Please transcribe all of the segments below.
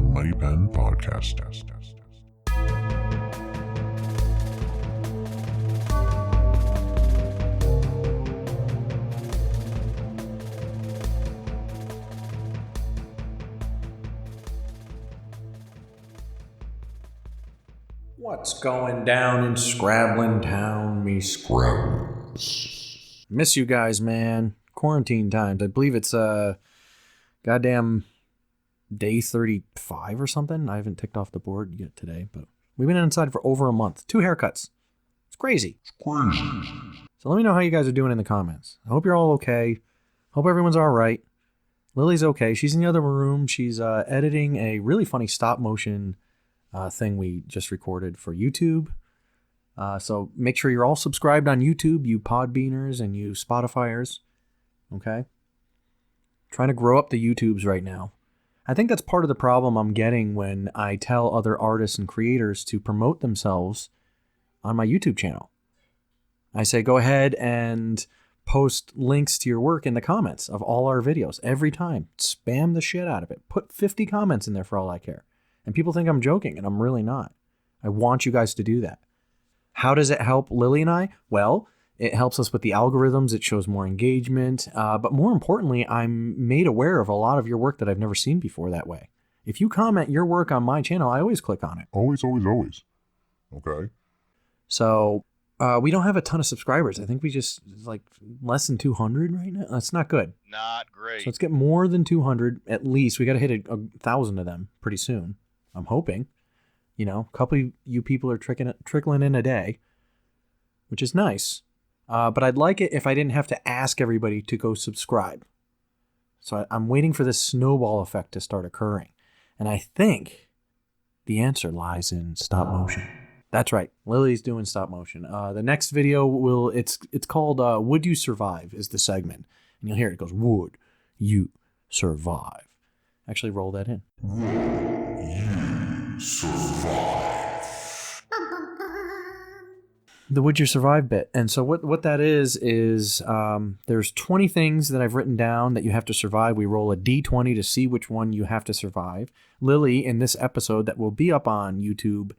Muddy Pen Podcast. What's going down in Scrabbling Town, me Scrabbles? Miss you guys, man. Quarantine times. I believe it's goddamn day 35 or something. I haven't ticked off the board yet today, but we've been inside for over a month. 2 haircuts. It's crazy. So let me know how you guys are doing in the comments. I hope you're all okay. Hope everyone's all right. Lily's okay. She's in the other room. She's editing a really funny stop motion thing we just recorded for YouTube. So make sure you're all subscribed on YouTube, you Podbeaners and you Spotifyers. Okay? Trying to grow up the YouTubes right now. I think that's part of the problem I'm getting when I tell other artists and creators to promote themselves on my YouTube channel. I say, go ahead and post links to your work in the comments of all our videos every time. Spam the shit out of it. Put 50 comments in there for all I care. And people think I'm joking, and I'm really not. I want you guys to do that. How does it help Lily and I? Well, it helps us with the algorithms. It shows more engagement. But more importantly, I'm made aware of a lot of your work that I've never seen before that way. If you comment your work on my channel, I always click on it. Always. Okay. So we don't have a ton of subscribers. I think we just like less than 200 right now. That's not good. Not great. So let's get more than 200 at least. We got to hit 1,000 of them pretty soon. I'm hoping. You know, a couple of you people are trickling in a day, which is nice. But I'd like it if I didn't have to ask everybody to go subscribe. So I'm waiting for this snowball effect to start occurring. And I think the answer lies in stop motion. That's right. Lily's doing stop motion. The next video it's called Would You Survive is the segment. And you'll hear it goes, Would You Survive? Actually roll that in. Survive. The Would You Survive bit. And so what that is there's 20 things that I've written down that you have to survive. We roll a d20 to see which one you have to survive. Lily, in this episode that will be up on YouTube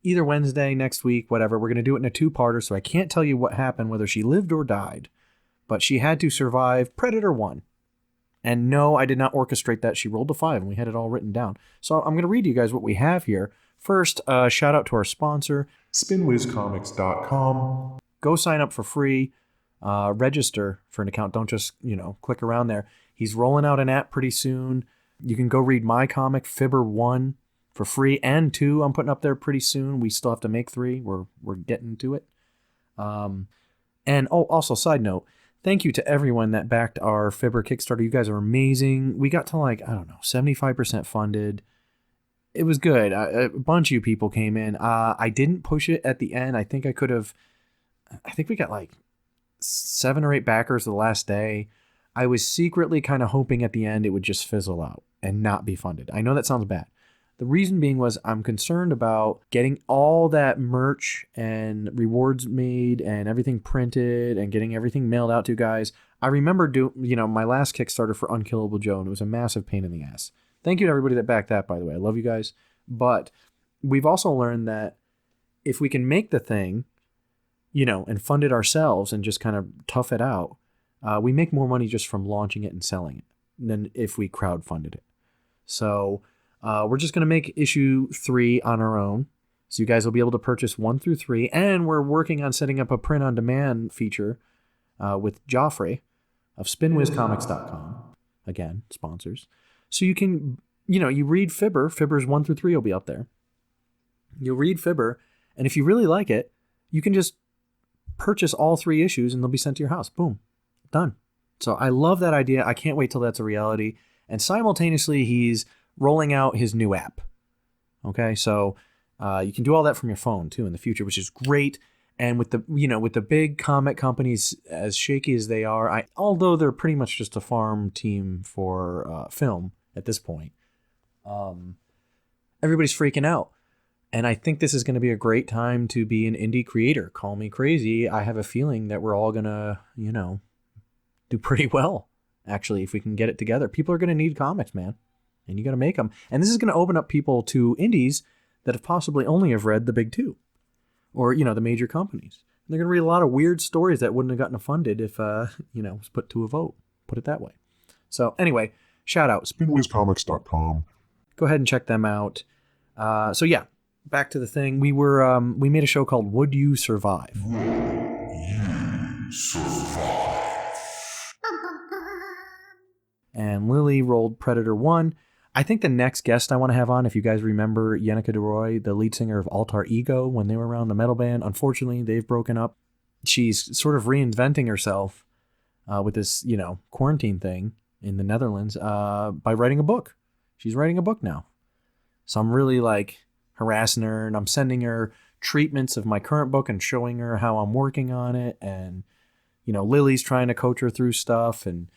either Wednesday, next week, whatever, we're going to do it in a 2-parter, so I can't tell you what happened, whether she lived or died. But she had to survive Predator 1. And no, I did not orchestrate that. She rolled a 5, and we had it all written down. So I'm going to read you guys what we have here. First, shout out to our sponsor, SpinWizComics.com. Go sign up for free. Register for an account. Don't just, click around there. He's rolling out an app pretty soon. You can go read my comic, Fibber 1, for free, and 2 I'm putting up there pretty soon. We still have to make 3. We're getting to it. And also, side note, thank you to everyone that backed our Fibber Kickstarter. You guys are amazing. We got to 75% funded. It was good. A bunch of you people came in. I didn't push it at the end. I think we got 7 or 8 backers the last day. I was secretly kind of hoping at the end it would just fizzle out and not be funded. I know that sounds bad. The reason being was I'm concerned about getting all that merch and rewards made and everything printed and getting everything mailed out to you guys. I remember my last Kickstarter for Unkillable Joe, and it was a massive pain in the ass. Thank you to everybody that backed that, by the way. I love you guys. But we've also learned that if we can make the thing, and fund it ourselves and just kind of tough it out, we make more money just from launching it and selling it than if we crowdfunded it. So we're just going to make issue 3 on our own. So you guys will be able to purchase 1 through 3. And we're working on setting up a print-on-demand feature with Joffrey of SpinWizComics.com. Again, sponsors. So you can, you read Fibber. Fibber's 1 through 3 will be up there. You'll read Fibber. And if you really like it, you can just purchase all 3 issues and they'll be sent to your house. Boom. Done. So I love that idea. I can't wait till that's a reality. And simultaneously, he's rolling out his new app. Okay, so you can do all that from your phone too in the future, which is great. And with the big comic companies as shaky as they are, although they're pretty much just a farm team for film at this point, everybody's freaking out. And I think this is going to be a great time to be an indie creator. Call me crazy. I have a feeling that we're all going to, do pretty well, actually, if we can get it together. People are going to need comics, man. And you got to make them. And this is going to open up people to indies that have possibly only have read the big two or, the major companies. And they're going to read a lot of weird stories that wouldn't have gotten funded if, it was put to a vote. Put it that way. So anyway, shout out. SpinWizComics.com. Go ahead and check them out. So yeah, back to the thing. We made a show called Would You Survive? And Lily rolled Predator 1. I think the next guest I want to have on, if you guys remember Yenneca DeRoy, the lead singer of Altar Ego, when they were around, the metal band, unfortunately, they've broken up. She's sort of reinventing herself with this, quarantine thing in the Netherlands by writing a book. She's writing a book now. So I'm really harassing her, and I'm sending her treatments of my current book and showing her how I'm working on it. And, Lily's trying to coach her through stuff. And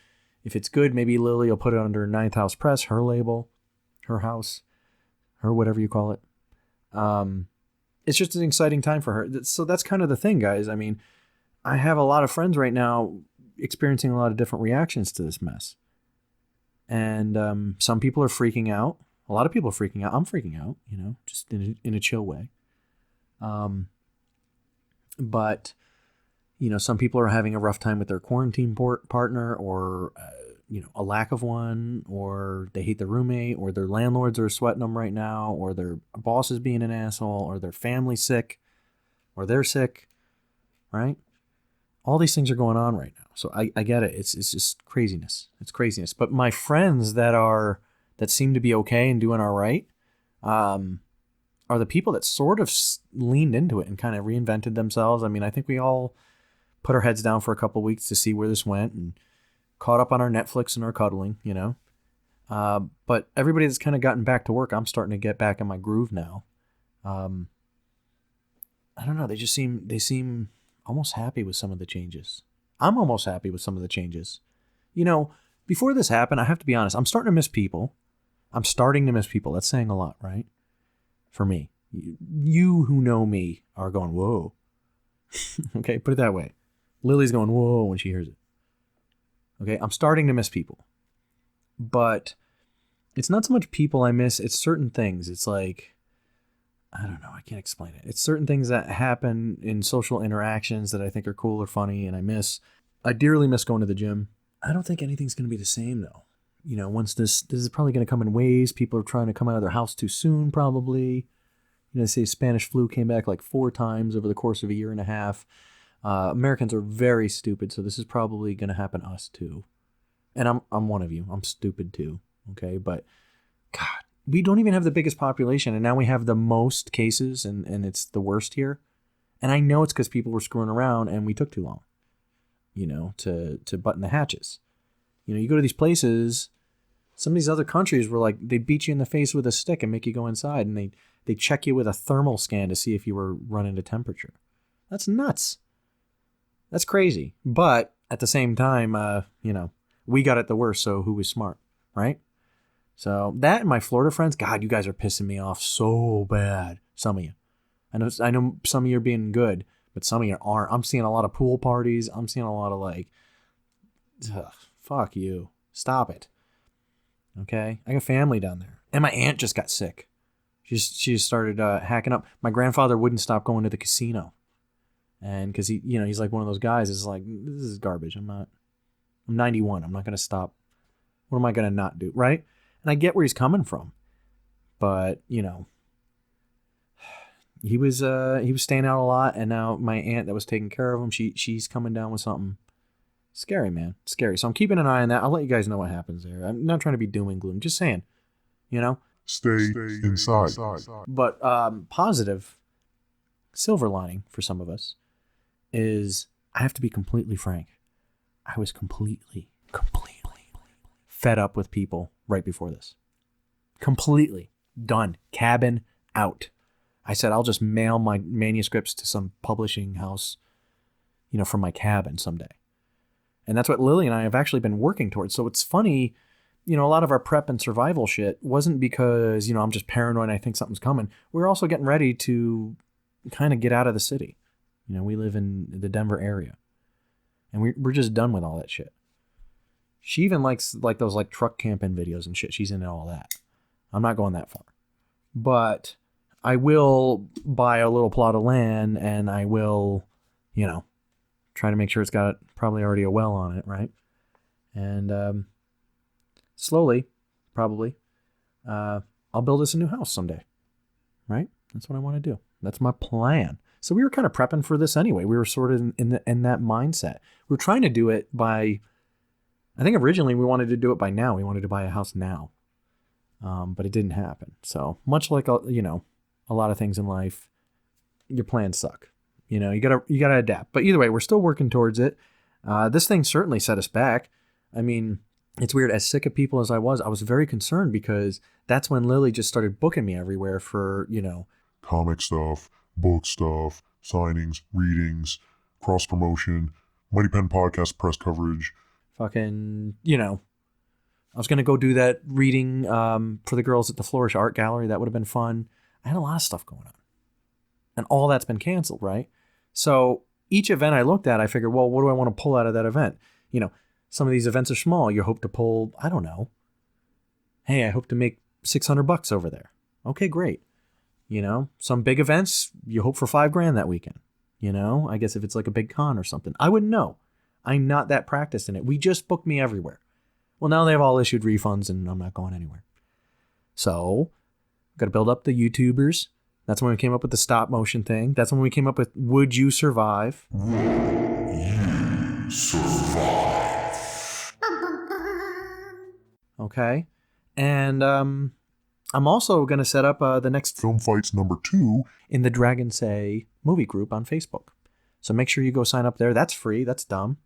if it's good, maybe Lily will put it under Ninth House Press, her label, her house, her whatever you call it. It's just an exciting time for her. So that's kind of the thing, guys. I mean, I have a lot of friends right now experiencing a lot of different reactions to this mess. And some people are freaking out. A lot of people are freaking out. I'm freaking out, just in a chill way. But, some people are having a rough time with their quarantine partner or, a lack of one, or they hate their roommate, or their landlords are sweating them right now, or their boss is being an asshole, or their family's sick, or they're sick, right? All these things are going on right now. So I get it. It's just craziness. It's craziness. But my friends that seem to be okay and doing all right are the people that sort of leaned into it and kind of reinvented themselves. I mean, I think we all put our heads down for a couple of weeks to see where this went and caught up on our Netflix and our cuddling, But everybody that's kind of gotten back to work, I'm starting to get back in my groove now. I don't know. They seem almost happy with some of the changes. I'm almost happy with some of the changes. Before this happened, I have to be honest, I'm starting to miss people. That's saying a lot, right? For me. You who know me are going, whoa. Okay, put it that way. Lily's going, whoa, when she hears it. Okay, I'm starting to miss people. But it's not so much people I miss, it's certain things. It's like, I don't know, I can't explain it. It's certain things that happen in social interactions that I think are cool or funny and I miss. I dearly miss going to the gym. I don't think anything's going to be the same though. Once this is probably going to come in waves. People are trying to come out of their house too soon probably. They say Spanish flu came back 4 times over the course of a year and a half. Americans are very stupid, so this is probably going to happen to us too. And I'm one of you. I'm stupid too. Okay, but God, we don't even have the biggest population, and now we have the most cases, and it's the worst here. And I know it's because people were screwing around, and we took too long, to button the hatches. You go to these places, some of these other countries were they beat you in the face with a stick and make you go inside, and they check you with a thermal scan to see if you were running a temperature. That's nuts. That's crazy. But at the same time, we got it the worst, so who was smart, right? So that and my Florida friends, God, you guys are pissing me off so bad. Some of you. I know some of you are being good, but some of you aren't. I'm seeing a lot of pool parties. I'm seeing a lot of fuck you. Stop it. Okay? I got family down there. And my aunt just got sick. She just started hacking up. My grandfather wouldn't stop going to the casino. And because he's like one of those guys is like, this is garbage. I'm 91. I'm not going to stop. What am I going to not do? Right? And I get where he's coming from. But, he was staying out a lot. And now my aunt that was taking care of him, she's coming down with something. Scary, man. Scary. So I'm keeping an eye on that. I'll let you guys know what happens there. I'm not trying to be doom and gloom. Just saying, Stay inside. But positive silver lining for some of us is, I have to be completely frank. I was completely fed up with people right before this. Completely done. Cabin out. I said, I'll just mail my manuscripts to some publishing house, from my cabin someday. And that's what Lily and I have actually been working towards. So it's funny, a lot of our prep and survival shit wasn't because, I'm just paranoid and I think something's coming. We're also getting ready to kind of get out of the city. We live in the Denver area. And we're just done with all that shit. She even likes those truck camping videos and shit. She's into all that. I'm not going that far. But I will buy a little plot of land, and I will, try to make sure it's got probably already a well on it, right? And slowly, probably, I'll build us a new house someday, right? That's what I want to do. That's my plan. So we were kind of prepping for this anyway. We were sort of in that mindset. We were trying to do it by, I think originally we wanted to do it by now. We wanted to buy a house now, but it didn't happen. So much like a lot of things in life, your plans suck. You gotta adapt. But either way, we're still working towards it. This thing certainly set us back. I mean, it's weird. As sick of people as I was very concerned because that's when Lily just started booking me everywhere for, Comic stuff, book stuff, signings, readings, cross promotion, Mighty Pen podcast press coverage. Fucking, I was going to go do that reading for the girls at the Flourish Art Gallery. That would have been fun. I had a lot of stuff going on. And all that's been canceled, right? So each event I looked at, I figured, well, what do I want to pull out of that event? Some of these events are small. You hope to pull, I don't know. Hey, I hope to make $600 over there. Okay, great. Some big events, you hope for $5,000 that weekend. I guess if it's like a big con or something. I wouldn't know. I'm not that practiced in it. We just booked me everywhere. Well, now they've all issued refunds and I'm not going anywhere. So, got to build up the YouTubers. That's when we came up with the stop motion thing. That's when we came up with Would You Survive? Would you survive? Okay. And I'm also going to set up the next Film Fights #2 in the Dragon Say movie group on Facebook. So make sure you go sign up there. That's free. That's dumb.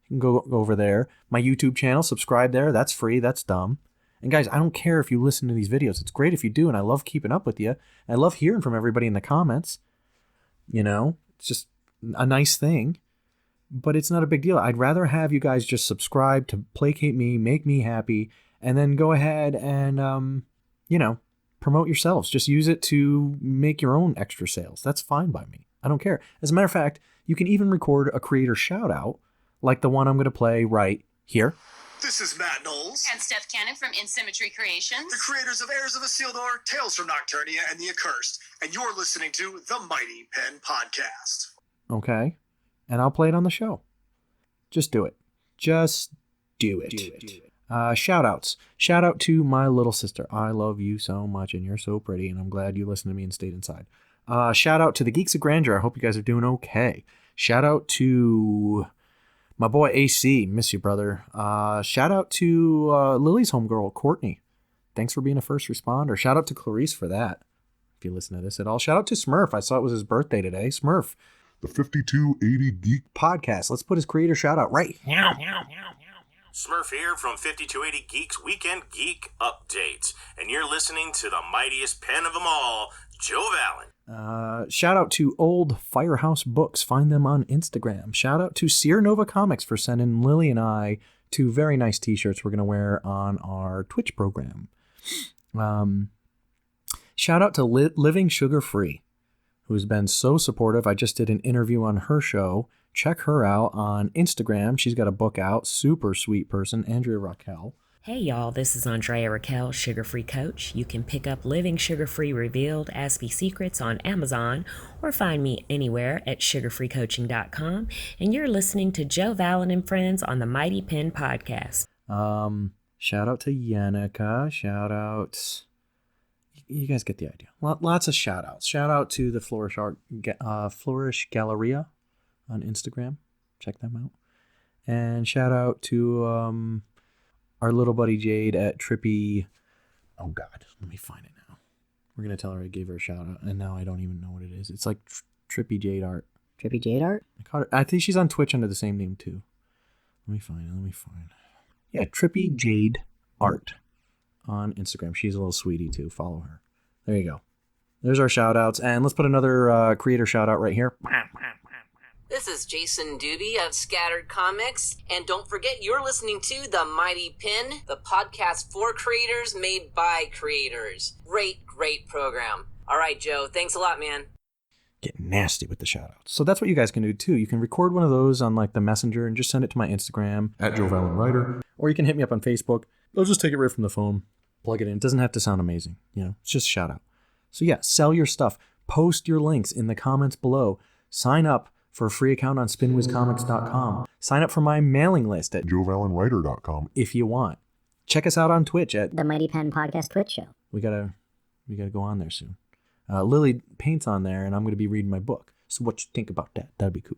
You can go over there. My YouTube channel, subscribe there. That's free. That's dumb. And guys, I don't care if you listen to these videos. It's great if you do, and I love keeping up with you. I love hearing from everybody in the comments. It's just a nice thing. But it's not a big deal. I'd rather have you guys just subscribe to placate me, make me happy, and then go ahead and, promote yourselves. Just use it to make your own extra sales. That's fine by me. I don't care. As a matter of fact, you can even record a creator shout out like the one I'm going to play right here. This is Matt Knowles. And Steph Cannon from In Symmetry Creations. The creators of Heirs of Isildur, Tales from Nocturnia, and The Accursed. And you're listening to the Mighty Pen Podcast. Okay. And I'll play it on the show. Just do it. Just do it. Shout outs. Shout out to my little sister. I love you so much and you're so pretty and I'm glad you listened to me and stayed inside. Shout out to the Geeks of Grandeur. I hope you guys are doing okay. Shout out to my boy AC. Miss you, brother. Shout out to Lily's homegirl, Courtney. Thanks for being a first responder. Shout out to Clarice for that. If you listen to this at all. Shout out to Smurf. I saw it was his birthday today. Smurf. The 5280 Geek Podcast. Let's put his creator shout out right now. Smurf here from 5280 Geeks Weekend Geek Update. And you're listening to the mightiest pen of them all, Joe Valen. Shout out to Old Firehouse Books. Find them on Instagram. Shout out to Sierra Nova Comics for sending Lily and I 2 very nice t-shirts we're going to wear on our Twitch program. Shout out to Living Sugar Free, who's been so supportive. I just did an interview on her show. Check her out on Instagram. She's got a book out. Super sweet person, Andrea Raquel. Hey y'all, this is Andrea Raquel, Sugar Free Coach. You can pick up Living Sugar Free Revealed Aspie Secrets on Amazon or find me anywhere at sugarfreecoaching.com. And you're listening to Joe Valen and Friends on the Mighty Pen Podcast. Shout out to Yannicka. Shout out. You guys get the idea. Lots of shout outs. Shout out to the Flourish Galleria on Instagram. Check them out. And shout out to our little buddy Jade at Trippy. Oh God, let me find it now. We're gonna tell her I gave her a shout out, and now I don't even know what it is. It's like Trippy Jade Art. Trippy Jade Art? I think she's on Twitch under the same name too. Let me find it. Yeah, Trippy Jade Art on Instagram. She's a little sweetie too. Follow her. There you go. There's our shout outs. And let's put another creator shout out right here. This is Jason Doobie of Scattered Comics. And don't forget, you're listening to The Mighty Pen, the podcast for creators made by creators. Great program. All right, Joe. Thanks a lot, man. Get nasty with the shout outs. So that's what you guys can do too. You can record one of those on like the Messenger and just send it to my Instagram at Joe Valen Writer. or you can hit me up on Facebook. I'll just take it right from the phone. Plug it in. It doesn't have to sound amazing. It's just a shout out. So yeah, sell your stuff. Post your links in the comments below. Sign up for a free account on spinwizcomics.com. Sign up for my mailing list at JoeValenWriter.com. if you want. Check us out on Twitch at The Mighty Pen Podcast Twitch show. We gotta go on there soon. Lily paints on there, and I'm gonna be reading my book. So what you think about that? That'd be cool.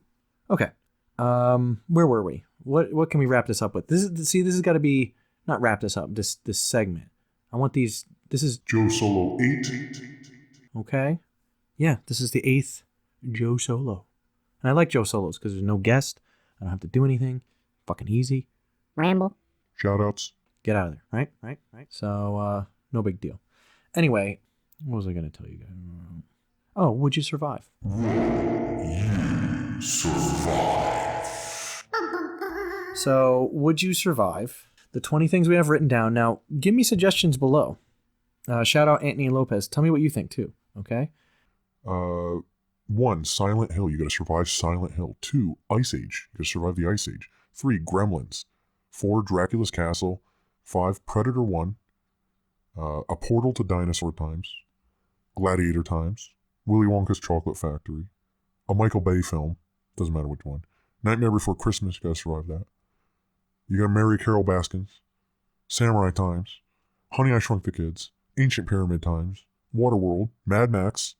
Okay. Where were we? What can we wrap this up with? This has got to be not wrap this up. This segment. I want these. This is JoeSolo 8. Okay. Yeah, this is the 8th JoeSolo. And I like JoeSolos because there's no guest. I don't have to do anything. Fucking easy. Ramble. Shoutouts. Get out of there. Right. So, no big deal. Anyway, what was I going to tell you guys? Oh, would you survive? So, would you survive? The 20 things we have written down. Now, give me suggestions below. Shout out Anthony Lopez. Tell me what you think, too. Okay? 1, Silent Hill. You gotta survive Silent Hill. 2, Ice Age. You gotta survive the Ice Age. 3, Gremlins. 4, Dracula's Castle. 5, Predator 1. A Portal to Dinosaur Times. Gladiator Times. Willy Wonka's Chocolate Factory. A Michael Bay film. Doesn't matter which one. Nightmare Before Christmas. You gotta survive that. You gotta marry Carol Baskins. Samurai Times. Honey, I Shrunk the Kids. Ancient Pyramid Times. Waterworld. Mad Max.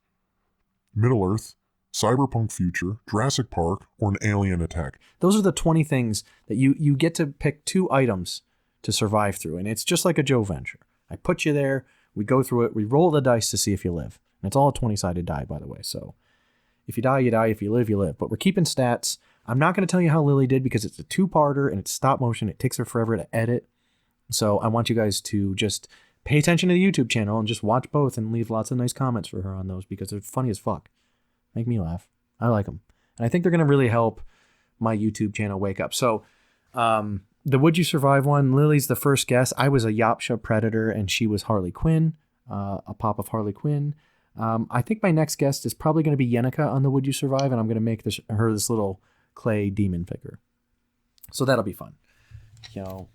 Middle Earth. Cyberpunk Future. Jurassic Park. Or an alien attack. Those are the 20 things that you get to pick 2 items to survive through. And it's just like a Joe venture. I put you there. We go through it. We roll the dice to see if you live. And it's all a 20-sided die, by the way. So if you die, you die. If you live, you live. But we're keeping stats. I'm not going to tell you how Lily did because it's a 2-parter and it's stop motion. It takes her forever to edit. So I want you guys to just pay attention to the YouTube channel and just watch both and leave lots of nice comments for her on those because they're funny as fuck. Make me laugh. I like them. And I think they're going to really help my YouTube channel wake up. So the Would You Survive one, Lily's the first guest. I was a Yapsha Predator and she was Harley Quinn, a pop of Harley Quinn. I think my next guest is probably going to be Yenica on the Would You Survive, and I'm going to make her this little clay demon figure. So that'll be fun. No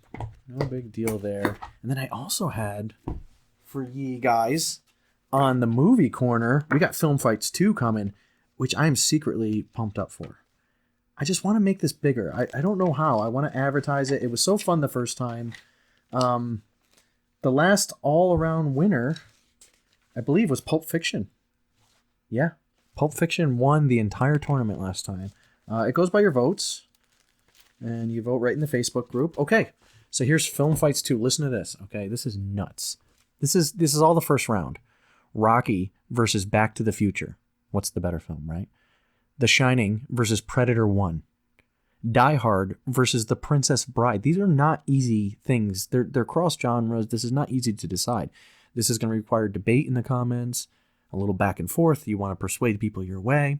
big deal there. And then I also had, for ye guys, on the movie corner, we got Film Fights 2 coming, which I'm secretly pumped up for. I just want to make this bigger. I don't know how. I want to advertise it. It was so fun the first time. The last all-around winner, I believe, was Pulp Fiction. Yeah. Pulp Fiction won the entire tournament last time. It goes by your votes. And you vote right in the Facebook group. Okay. So here's Film Fights 2. Listen to this. Okay. This is nuts. This is all the first round. Rocky versus Back to the Future. What's the better film, right? The Shining versus Predator 1. Die Hard versus The Princess Bride. These are not easy things. They're cross genres. This is not easy to decide. This is going to require debate in the comments, a little back and forth. You want to persuade people your way.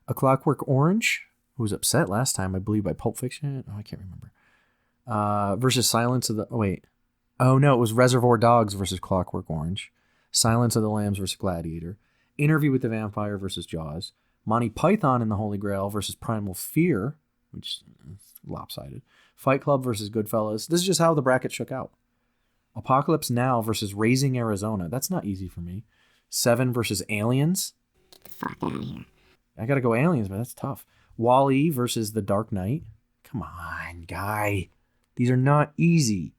A Clockwork Orange, who was upset last time, I believe, by Pulp Fiction. Oh, I can't remember. Versus Silence of the... Oh, wait. Oh, no, it was Reservoir Dogs versus Clockwork Orange. Silence of the Lambs versus Gladiator. Interview with the Vampire versus Jaws. Monty Python and the Holy Grail versus Primal Fear, which is lopsided. Fight Club versus Goodfellas. This is just how the bracket shook out. Apocalypse Now versus Raising Arizona. That's not easy for me. Seven versus Aliens. Fuck out of here. I gotta go Aliens, but that's tough. Wall-E versus The Dark Knight. Come on, guy. These are not easy.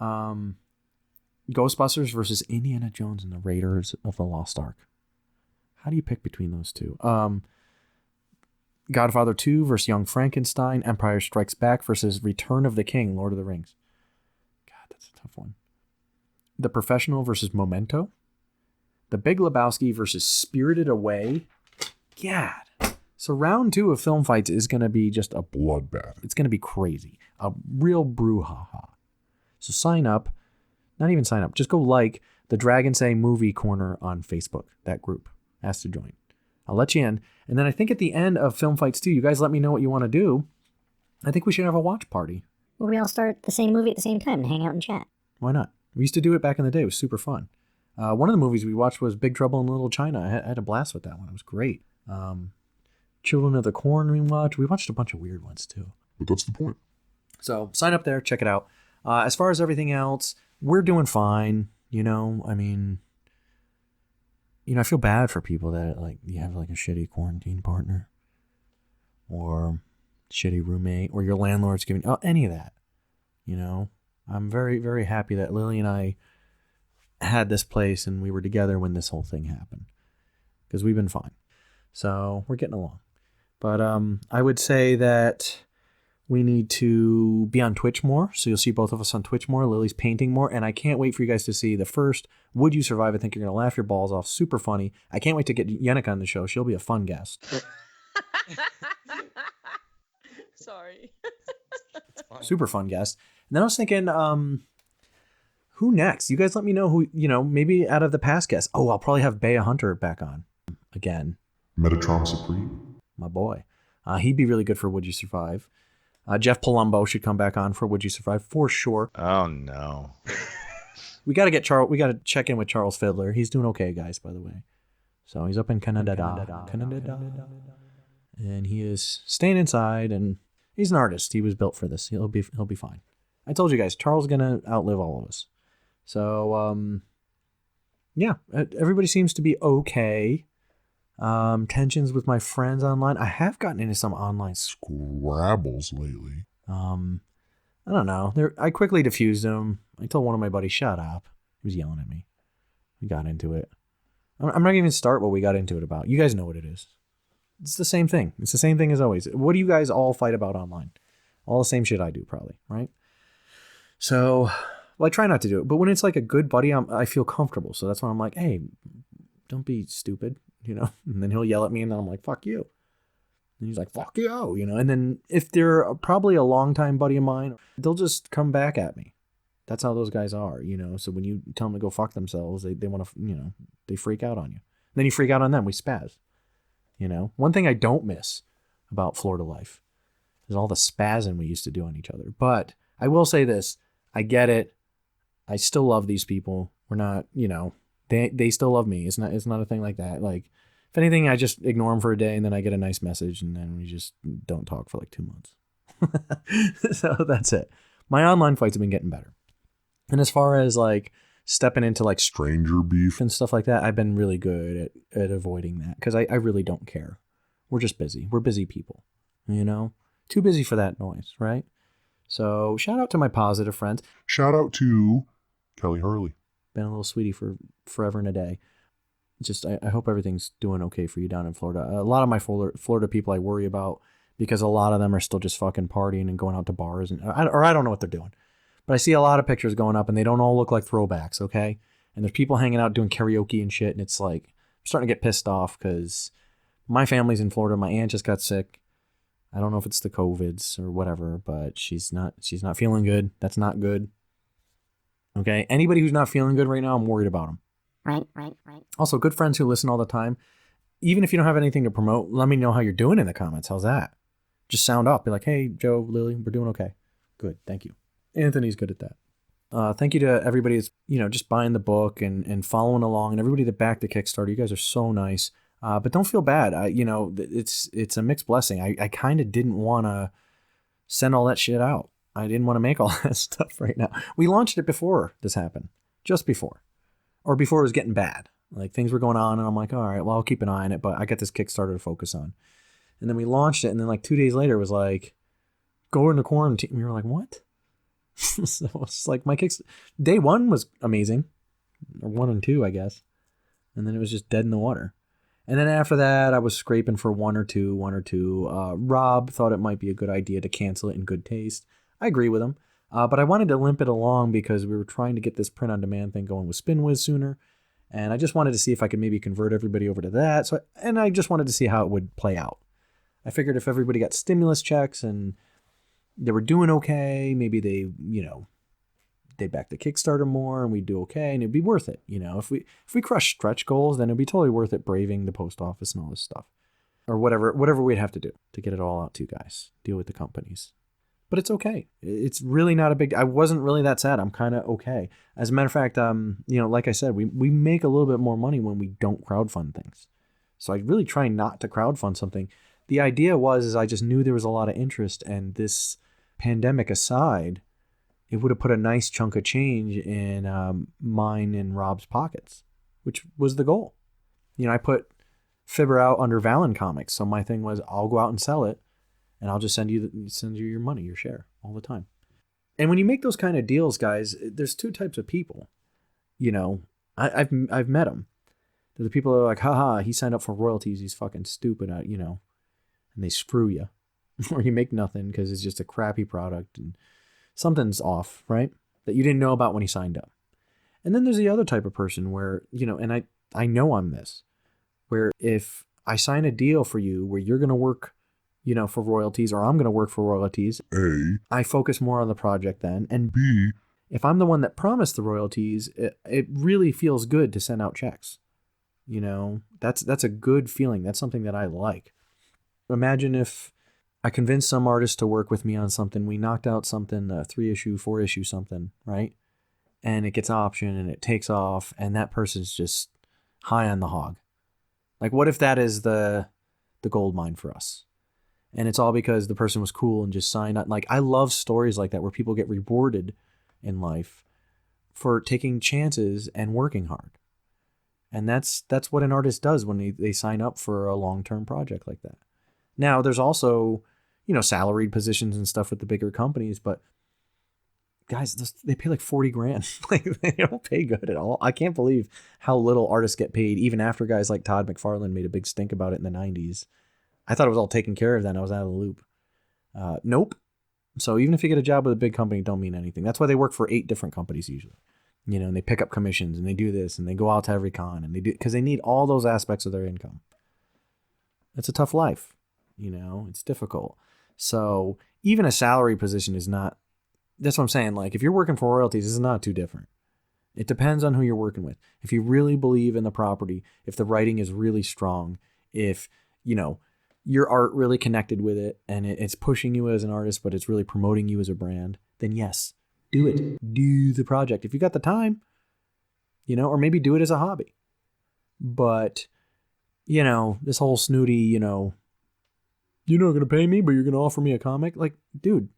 Ghostbusters versus Indiana Jones and the Raiders of the Lost Ark. How do you pick between those two? Godfather 2 versus Young Frankenstein. Empire Strikes Back versus Return of the King, Lord of the Rings. God, that's a tough one. The Professional versus Memento. The Big Lebowski versus Spirited Away. God. So round 2 of Film Fights is going to be just a Bloodbath. It's going to be crazy. A real brouhaha. So sign up. Not even sign up. Just go like the Dragon Say Movie Corner on Facebook. That group. Ask to join. I'll let you in. And then I think at the end of Film Fights 2, you guys let me know what you want to do. I think we should have a watch party. Well, we all start the same movie at the same time and hang out and chat. Why not? We used to do it back in the day. It was super fun. One of the movies we watched was Big Trouble in Little China. I had a blast with that one. It was great. Children of the Corn we watched. We watched a bunch of weird ones too. But that's the point. So sign up there. Check it out. As far as everything else, we're doing fine. You know, I mean, you know, I feel bad for people that like you have like a shitty quarantine partner or shitty roommate or your landlord's giving any of that. You know, I'm very, very happy that Lily and I had this place and we were together when this whole thing happened because we've been fine. So we're getting along. But I would say that we need to be on Twitch more. So you'll see both of us on Twitch more. Lily's painting more. And I can't wait for you guys to see the first Would You Survive? I think you're going to laugh your balls off. Super funny. I can't wait to get Yannick on the show. She'll be a fun guest. Sorry. Super fun guest. And then I was thinking, who next? You guys let me know who, you know, maybe out of the past guests. Oh, I'll probably have Bea Hunter back on again. Metatron Supreme. My boy. He'd be really good for Would You Survive. Jeff Palumbo should come back on for Would You Survive for sure. Oh no. We got to get Charles. We got to check in with Charles Fiddler. He's doing okay, guys, by the way. So he's up in Canada. And he is staying inside, and he's an artist. He was built for this. He'll be fine. I told you guys, Charles is gonna outlive all of us. So yeah, everybody seems to be okay. Tensions with my friends online. I have gotten into some online Scrabbles lately. I don't know. I quickly diffused them. I told one of my buddies, shut up. He was yelling at me. We got into it. I'm not going to even start what we got into it about. You guys know what it is. It's the same thing. It's the same thing as always. What do you guys all fight about online? All the same shit I do, probably, right? So, well, I try not to do it. But when it's like a good buddy, I feel comfortable. So that's when I'm like, hey, don't be stupid, you know? And then he'll yell at me, and then I'm like, fuck you. And he's like, fuck you, you know? And then if they're probably a longtime buddy of mine, they'll just come back at me. That's how those guys are, you know? So when you tell them to go fuck themselves, they want to, you know, they freak out on you. And then you freak out on them. We spaz. You know, one thing I don't miss about Florida life is all the spazzing we used to do on each other. But I will say this, I get it. I still love these people. We're not, you know, they still love me. It's not a thing like that. Like, if anything, I just ignore them for a day and then I get a nice message and then we just don't talk for like 2 months. So that's it. My online fights have been getting better. And as far as like stepping into like stranger beef and stuff like that, I've been really good at avoiding that because I really don't care. We're just busy. We're busy people, you know? Too busy for that noise, right? So shout out to my positive friends. Shout out to Kelly Hurley. Been a little sweetie for forever and a day. Just I hope everything's doing okay for you down in Florida. A lot of my Florida people I worry about because a lot of them are still just fucking partying and going out to bars or I don't know what they're doing. But I see a lot of pictures going up and they don't all look like throwbacks, okay? And there's people hanging out doing karaoke and shit, and it's like, I'm starting to get pissed off because my family's in Florida. My aunt just got sick. I don't know if it's the COVIDs or whatever, but she's not feeling good. That's not good. Okay? Anybody who's not feeling good right now, I'm worried about them. Right. Also, good friends who listen all the time. Even if you don't have anything to promote, let me know how you're doing in the comments. How's that? Just sound up. Be like, hey, Joe, Lily, we're doing okay. Good. Thank you. Anthony's good at that. Thank you to everybody that's, you know, just buying the book and following along and everybody that backed the Kickstarter. You guys are so nice. But don't feel bad. You know, it's a mixed blessing. I kind of didn't want to send all that shit out. I didn't want to make all that stuff right now. We launched it before this happened. Just before. Or before it was getting bad. Like things were going on and I'm like, all right, well, I'll keep an eye on it, but I got this Kickstarter to focus on. And then we launched it and then like 2 days later it was like, go into quarantine. We were like, what? So it's like my kicks. Day one was amazing. Or 1 and 2, I guess. And then it was just dead in the water. And then after that, I was scraping for one or two. Rob thought it might be a good idea to cancel it in good taste. I agree with him. But I wanted to limp it along because we were trying to get this print-on-demand thing going with SpinWiz sooner. And I just wanted to see if I could maybe convert everybody over to that. And I just wanted to see how it would play out. I figured if everybody got stimulus checks and they were doing okay, maybe they, you know, they back the Kickstarter more and we'd do okay and it'd be worth it. You know, if we crush stretch goals, then it'd be totally worth it braving the post office and all this stuff. Or whatever we'd have to do to get it all out to you guys. Deal with the companies. But it's okay. It's really not a big... I wasn't really that sad. I'm kind of okay. As a matter of fact, you know, like I said, we make a little bit more money when we don't crowdfund things. So I really try not to crowdfund something. The idea is I just knew there was a lot of interest, and this pandemic aside, it would have put a nice chunk of change in mine and Rob's pockets, which was the goal. You know, I put Fibber out under Valen Comics, so my thing was I'll go out and sell it, and I'll just send you your money, your share, all the time. And when you make those kind of deals, guys, there's two types of people. You know, I've met them. There's the people that are like, haha, he signed up for royalties, he's fucking stupid, you know, and they screw you. Or you make nothing because it's just a crappy product and something's off, right? That you didn't know about when you signed up. And then there's the other type of person where, you know, and I know I'm this, where if I sign a deal for you where you're going to work, you know, for royalties, or I'm going to work for royalties, A, I focus more on the project then. And B, if I'm the one that promised the royalties, it really feels good to send out checks. You know, that's a good feeling. That's something that I like. Imagine if I convinced some artist to work with me on something. We knocked out something, 3-issue, 4-issue something, right? And it gets optioned and it takes off, and that person's just high on the hog. Like, what if that is the gold mine for us? And it's all because the person was cool and just signed up. Like, I love stories like that where people get rewarded in life for taking chances and working hard. And that's what an artist does when they sign up for a long-term project like that. Now, there's also, you know, salaried positions and stuff with the bigger companies, but guys, they pay like 40 grand. Like, they don't pay good at all. I can't believe how little artists get paid, even after guys like Todd McFarlane made a big stink about it in the 90s. I thought it was all taken care of then. I was out of the loop. Nope. So even if you get a job with a big company, it don't mean anything. That's why they work for 8 different companies usually. You know, and they pick up commissions and they do this and they go out to every con and they do, because they need all those aspects of their income. It's a tough life. You know, it's difficult. So even a salary position is not, that's what I'm saying. Like, if you're working for royalties, it's not too different. It depends on who you're working with. If you really believe in the property, if the writing is really strong, if, you know, your art really connected with it and it's pushing you as an artist, but it's really promoting you as a brand, then yes, do it. Do the project. If you got the time, you know, or maybe do it as a hobby. But, you know, this whole snooty, you know, you're not going to pay me, but you're going to offer me a comic. Like, dude,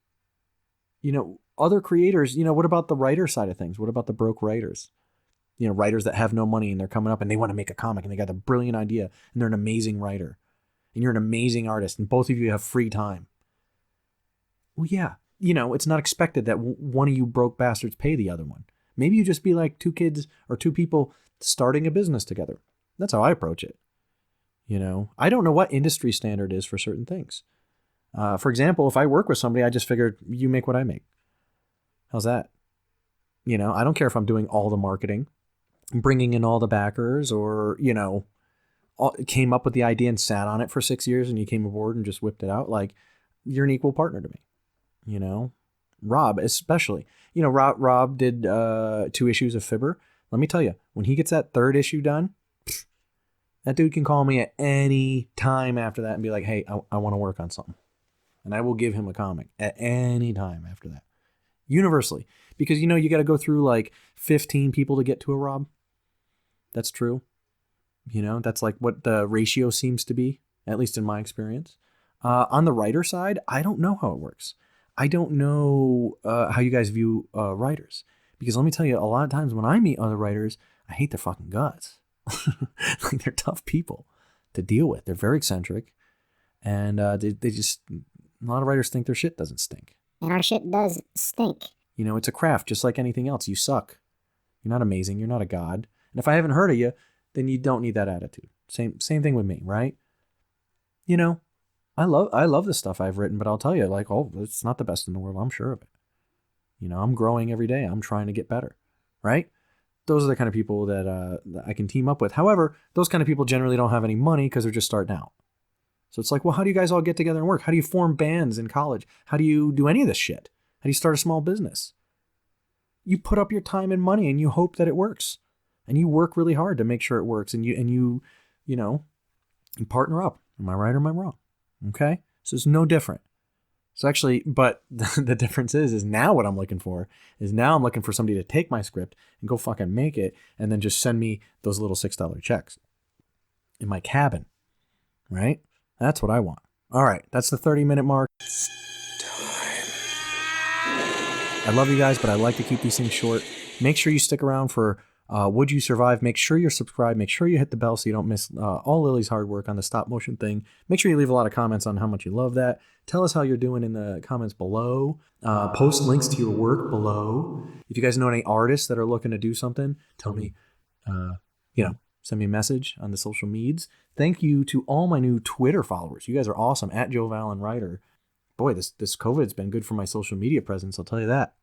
you know, other creators, you know, what about the writer side of things? What about the broke writers? You know, writers that have no money and they're coming up and they want to make a comic and they got a brilliant idea and they're an amazing writer and you're an amazing artist and both of you have free time. Well, yeah, you know, it's not expected that one of you broke bastards pay the other one. Maybe you just be like 2 kids or 2 people starting a business together. That's how I approach it. You know, I don't know what industry standard is for certain things. For example, if I work with somebody, I just figured you make what I make. How's that? You know, I don't care if I'm doing all the marketing, bringing in all the backers, or, you know, came up with the idea and sat on it for 6 years and you came aboard and just whipped it out. Like, you're an equal partner to me, you know. Rob, especially. You know, Rob did 2 issues of Fibber. Let me tell you, when he gets that 3rd issue done, that dude can call me at any time after that and be like, hey, I want to work on something. And I will give him a comic at any time after that. Universally. Because, you know, you got to go through like 15 people to get to a Rob. That's true. You know, that's like what the ratio seems to be, at least in my experience. On the writer side, I don't know how it works. I don't know how you guys view writers. Because let me tell you, a lot of times when I meet other writers, I hate their fucking guts. Like, they're tough people to deal with. They're very eccentric. And they just, a lot of writers think their shit doesn't stink. And our shit does stink. You know, it's a craft just like anything else. You suck. You're not amazing. You're not a god. And if I haven't heard of you, then you don't need that attitude. Same thing with me, right? You know, I love the stuff I've written, but I'll tell you, like, oh, it's not the best in the world. I'm sure of it. You know, I'm growing every day. I'm trying to get better, right? Those are the kind of people that I can team up with. However, those kind of people generally don't have any money because they're just starting out. So it's like, well, how do you guys all get together and work? How do you form bands in college? How do you do any of this shit? How do you start a small business? You put up your time and money and you hope that it works. And you work really hard to make sure it works. And you know, you partner up. Am I right or am I wrong? Okay? So it's no different. So actually, but the difference is now what I'm looking for is now I'm looking for somebody to take my script and go fucking make it and then just send me those little $6 checks in my cabin, right? That's what I want. All right, that's the 30-minute mark. I love you guys, but I like to keep these things short. Make sure you stick around for Would You Survive? Make sure you're subscribed. Make sure you hit the bell so you don't miss all Lily's hard work on the stop motion thing. Make sure you leave a lot of comments on how much you love that. Tell us how you're doing in the comments below. Post links to your work below. If you guys know any artists that are looking to do something, tell me, send me a message on the social medias. Thank you to all my new Twitter followers. You guys are awesome. At Joe Valen Writer. Boy, this COVID's been good for my social media presence, I'll tell you that.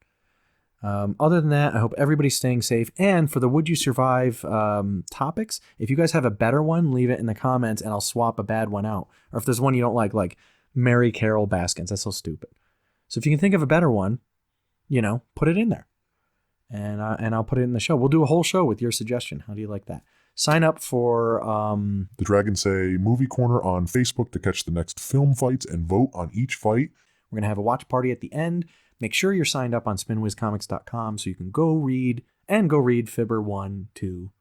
Other than that, I hope everybody's staying safe. And for the Would You Survive topics, if you guys have a better one, leave it in the comments and I'll swap a bad one out. Or if there's one you don't like Mary Carol Baskins, that's so stupid. So if you can think of a better one, put it in there. And I'll put it in the show. We'll do a whole show with your suggestion. How do you like that? Sign up for The Dragons Say Movie Corner on Facebook to catch the next film fights and vote on each fight. We're going to have a watch party at the end. Make sure you're signed up on spinwizcomics.com so you can go read Fibber 1 to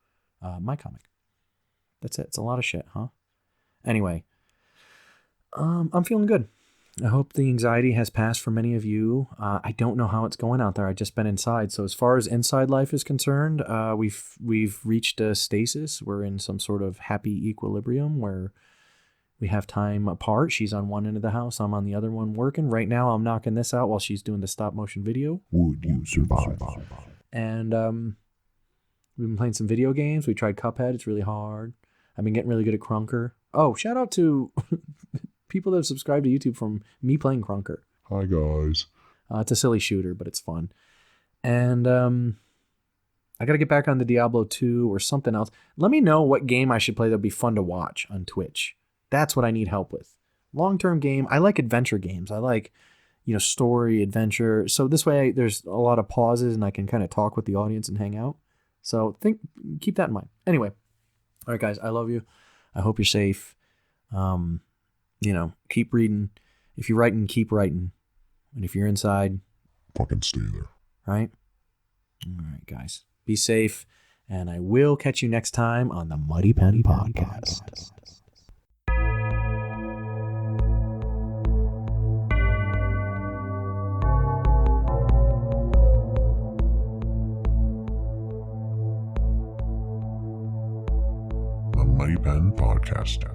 my comic. That's it. It's a lot of shit, huh? Anyway, I'm feeling good. I hope the anxiety has passed for many of you. I don't know how it's going out there. I've just been inside. So as far as inside life is concerned, we've reached a stasis. We're in some sort of happy equilibrium where we have time apart. She's on one end of the house. I'm on the other one working. Right now, I'm knocking this out while she's doing the stop motion video. Would you survive? And we've been playing some video games. We tried Cuphead. It's really hard. I've been getting really good at Crunker. Oh, shout out to people that have subscribed to YouTube from me playing Crunker. Hi, guys. It's a silly shooter, but it's fun. And I got to get back on the Diablo 2 or something else. Let me know what game I should play that would be fun to watch on Twitch. That's what I need help with. Long-term game. I like adventure games. I like, story, adventure. So this way there's a lot of pauses and I can kind of talk with the audience and hang out. So keep that in mind. Anyway. All right, guys. I love you. I hope you're safe. Keep reading. If you're writing, keep writing. And if you're inside, fucking stay there. Right? All right, guys. Be safe. And I will catch you next time on the Mighty Pen Podcast. The Mighty Pen Podcast.